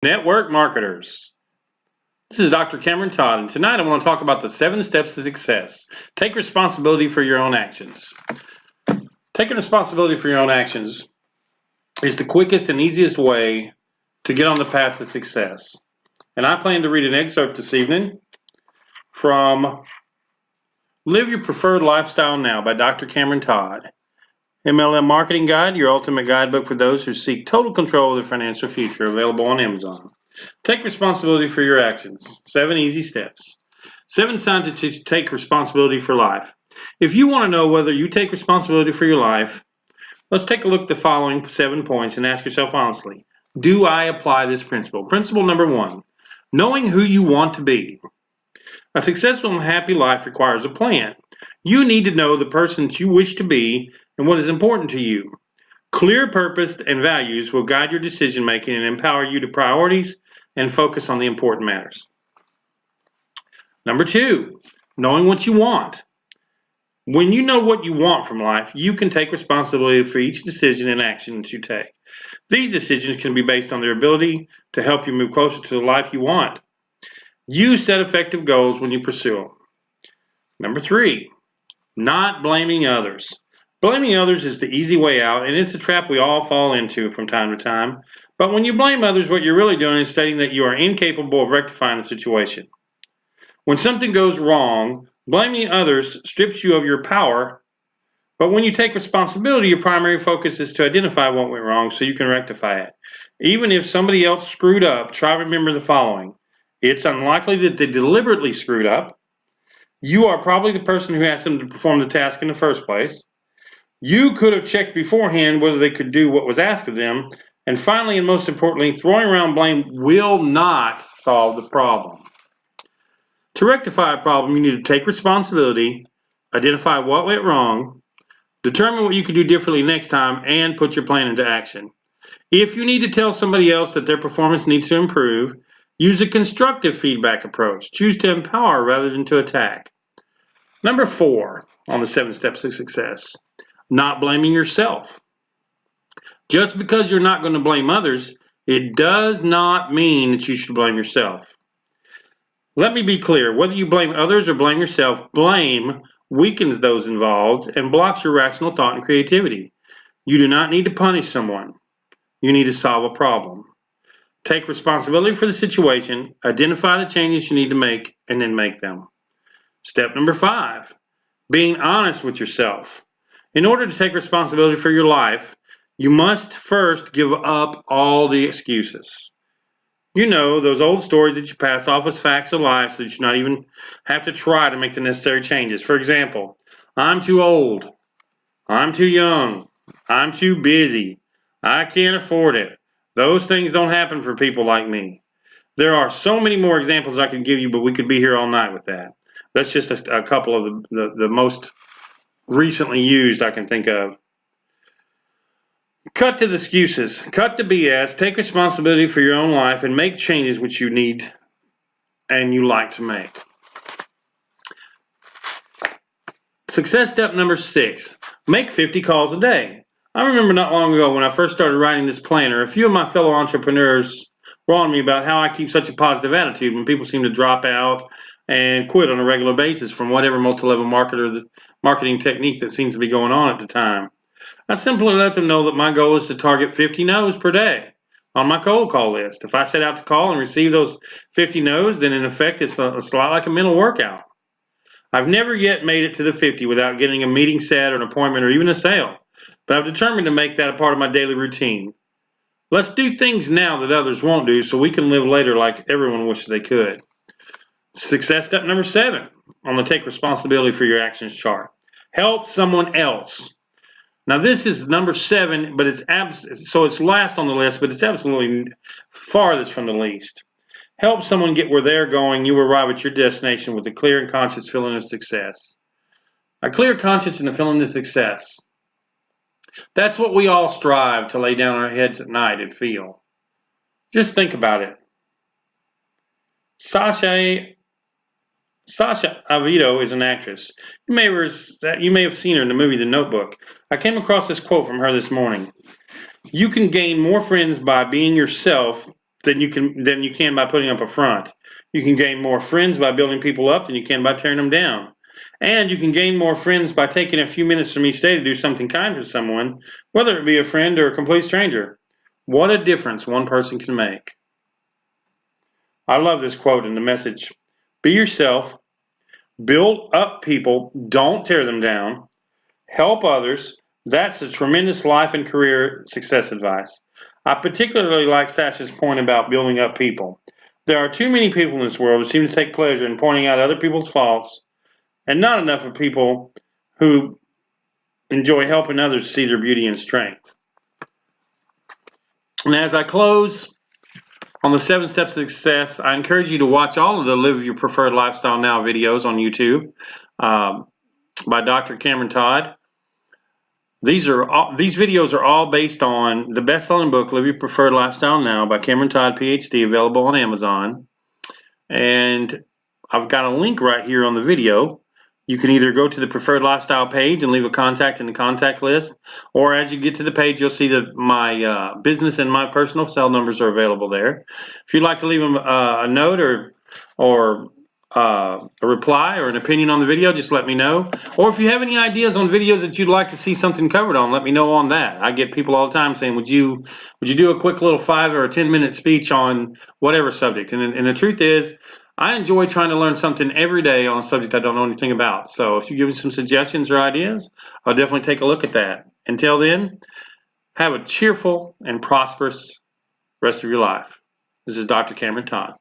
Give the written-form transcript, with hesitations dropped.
Network marketers. This is Dr. Cameron Todd, and tonight I want to talk about the 7 steps to success. Take responsibility for your own actions. Taking responsibility for your own actions is the quickest and easiest way to get on the path to success. And I plan to read an excerpt this evening from Live Your Preferred Lifestyle Now by Dr. Cameron Todd. MLM Marketing Guide, your ultimate guidebook for those who seek total control of their financial future, available on Amazon. Take responsibility for your actions. 7 easy steps. 7 signs that you take responsibility for life. If you want to know whether you take responsibility for your life, let's take a look at the following 7 points and ask yourself honestly, do I apply this principle? Principle number 1, knowing who you want to be. A successful and happy life requires a plan. You need to know the person that you wish to be and what is important to you. Clear purpose and values will guide your decision making and empower you to priorities and focus on the important matters. Number 2, knowing what you want. When you know what you want from life, you can take responsibility for each decision and action that you take. These decisions can be based on their ability to help you move closer to the life you want. You set effective goals when you pursue them. Number 3, not blaming others. Blaming others is the easy way out, and it's a trap we all fall into from time to time. But when you blame others, what you're really doing is stating that you are incapable of rectifying the situation. When something goes wrong, blaming others strips you of your power. But when you take responsibility, your primary focus is to identify what went wrong so you can rectify it. Even if somebody else screwed up, try to remember the following. It's unlikely that they deliberately screwed up. You are probably the person who asked them to perform the task in the first place. You could have checked beforehand whether they could do what was asked of them. And finally, and most importantly, throwing around blame will not solve the problem. To rectify a problem, you need to take responsibility, identify what went wrong, determine what you can do differently next time, and put your plan into action. If you need to tell somebody else that their performance needs to improve, use a constructive feedback approach. Choose to empower rather than to attack. Number 4 on the 7 steps to success, not blaming yourself. Just because you're not going to blame others, it does not mean that you should blame yourself. Let me be clear, whether you blame others or blame yourself, blame weakens those involved and blocks your rational thought and creativity. You do not need to punish someone. You need to solve a problem. Take responsibility for the situation, identify the changes you need to make, and then make them. Step number 5, being honest with yourself. In order to take responsibility for your life, you must first give up all the excuses. You know, those old stories that you pass off as facts of life so that you not even have to try to make the necessary changes. For example, I'm too old, I'm too young, I'm too busy, I can't afford it. Those things don't happen for people like me. There are so many more examples I could give you, but we could be here all night with that. That's just a couple of the most recently used I can think of. Cut to the excuses, cut the BS, take responsibility for your own life, and make changes which you need and you like to make. Success step number 6, make 50 calls a day. I remember not long ago when I first started writing this planner, a few of my fellow entrepreneurs were on me about how I keep such a positive attitude when people seem to drop out and quit on a regular basis from whatever multi-level marketing technique that seems to be going on at the time. I simply let them know that my goal is to target 50 no's per day on my cold call list. If I set out to call and receive those 50 no's, then in effect it's a lot like a mental workout. I've never yet made it to the 50 without getting a meeting set or an appointment or even a sale, but I've determined to make that a part of my daily routine. Let's do things now that others won't do so we can live later like everyone wishes they could. Success step number 7 on the take responsibility for your actions chart. Help someone else. Now this is number 7, but it's last on the list, but it's absolutely farthest from the least. Help someone get where they're going. You arrive at your destination with a clear and conscious feeling of success. A clear conscience and a feeling of success. That's what we all strive to lay down our heads at night and feel. Just think about it. Sasha Avito is an actress. You may have seen her in the movie The Notebook. I came across this quote from her this morning. You can gain more friends by being yourself than you can by putting up a front. You can gain more friends by building people up than you can by tearing them down. And you can gain more friends by taking a few minutes from each day to do something kind for someone, whether it be a friend or a complete stranger. What a difference one person can make. I love this quote in the message. Be yourself, build up people, don't tear them down, help others. That's a tremendous life and career success advice. I particularly like Sasha's point about building up people. There are too many people in this world who seem to take pleasure in pointing out other people's faults, and not enough of people who enjoy helping others see their beauty and strength. And as I close on the 7 steps to success, I encourage you to watch all of the Live Your Preferred Lifestyle Now videos on YouTube by Dr. Cameron Todd. These videos are all based on the best-selling book, Live Your Preferred Lifestyle Now by Cameron Todd, PhD, available on Amazon. And I've got a link right here on the video. You can either go to the Preferred Lifestyle page and leave a contact in the contact list, or as you get to the page, you'll see that my business and my personal cell numbers are available there. If you'd like to leave a note or a reply or an opinion on the video, just let me know. Or if you have any ideas on videos that you'd like to see something covered on, let me know on that. I get people all the time saying, would you do a quick little 5 or 10 minute speech on whatever subject? And the truth is, I enjoy trying to learn something every day on a subject I don't know anything about. So if you give me some suggestions or ideas, I'll definitely take a look at that. Until then, have a cheerful and prosperous rest of your life. This is Dr. Cameron Todd.